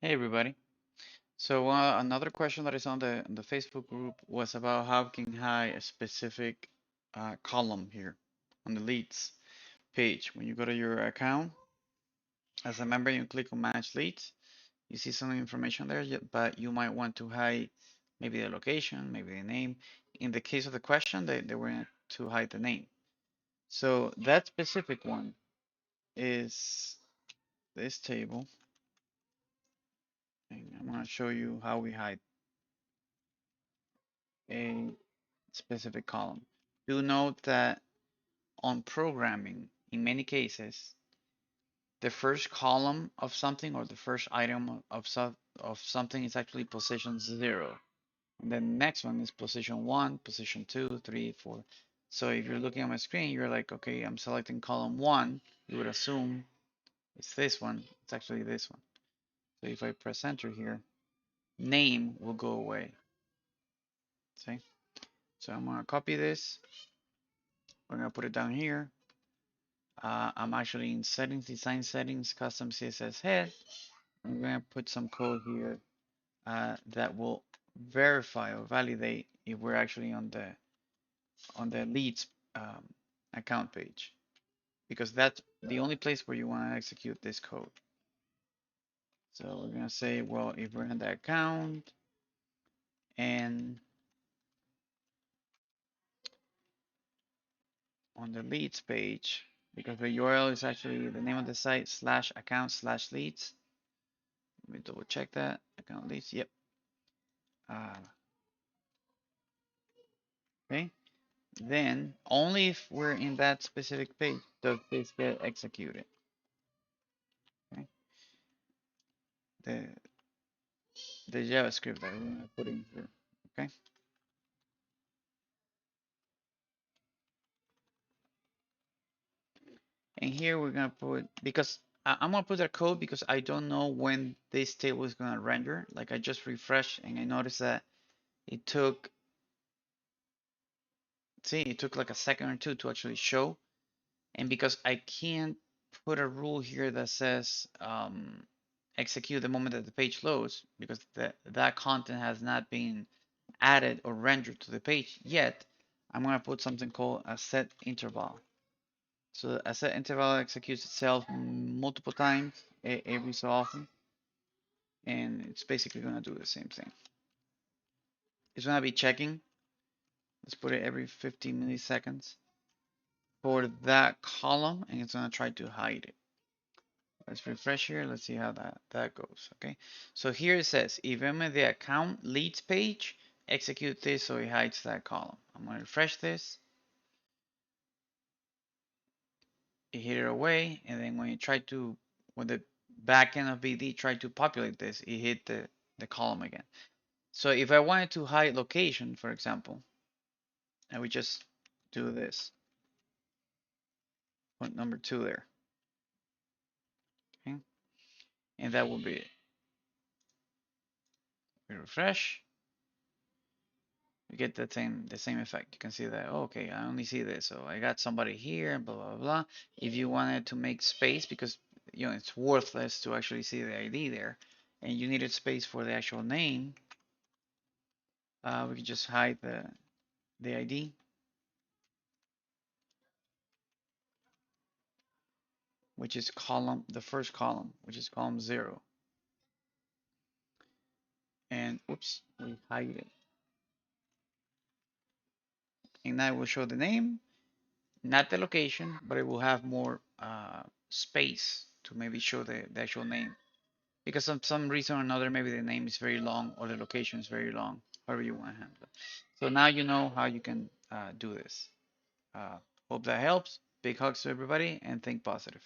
Hey everybody. So another question that is on the Facebook group was about how we can hide a specific column here on the leads page. When you go to your account as a member, you click on Manage Leads. You see some information there, but you might want to hide maybe the location, maybe the name. In the case of the question, they were to hide the name. So that specific one is this table, and I'm going to show you how we hide a specific column. Do note that on programming, in many cases, the first column of something or the first item of something is actually position 0. And then the next one is position 1, position 2, 3, 4. So if you're looking at my screen, you're like, okay, I'm selecting column 1. You would assume it's this one. It's actually this one. So if I press enter here, name will go away. See? So I'm going to copy this. We're going to put it down here. I'm actually in settings, design settings, custom CSS head. I'm going to put some code here that will verify or validate if we're actually on the leads account page, because that's the only place where you want to execute this code. So we're going to say, well, if we're in the account and on the leads page, because the URL is actually the name of the site slash account slash leads. Let me double check that. Account leads, yep. Okay. Then only if we're in that specific page does this get executed. Okay. The the JavaScript that we're gonna put in here. Okay. And here we're gonna put, because I'm gonna put that code because I don't know when this table is gonna render. Like I just refreshed and I noticed that it took, see, it took like a second or two to actually show. And because I can't put a rule here that says execute the moment that the page loads, because that content has not been added or rendered to the page yet, I'm going to put something called a set interval. So a set interval executes itself multiple times every so often, and it's basically going to do the same thing. It's going to be checking. Let's put it every 15 milliseconds for that column, and it's going to try to hide it. Let's refresh here. Let's see how that goes. Okay. So here it says, if I'm in the account leads page, execute this so it hides that column. I'm going to refresh this. It hid it away. And then when you try to, when the backend of BD tried to populate this, it hit the column again. So if I wanted to hide location, for example, I would just do this. Put number 2 there. Okay. And that will be it. We refresh. You get the same effect. You can see that, oh, okay, I only see this, so I got somebody here, blah blah blah. If you wanted to make space, because it's worthless to actually see the ID there, and you needed space for the actual name, we could just hide the ID, which is column, the first column, which is column 0, and oops, we hide it, and now it will show the name, not the location, but it will have more space to maybe show the actual name. Because some reason or another, maybe the name is very long or the location is very long, however you want to handle it. So now you know how you can do this. Uh, Hope that helps. Big hugs to everybody and think positive.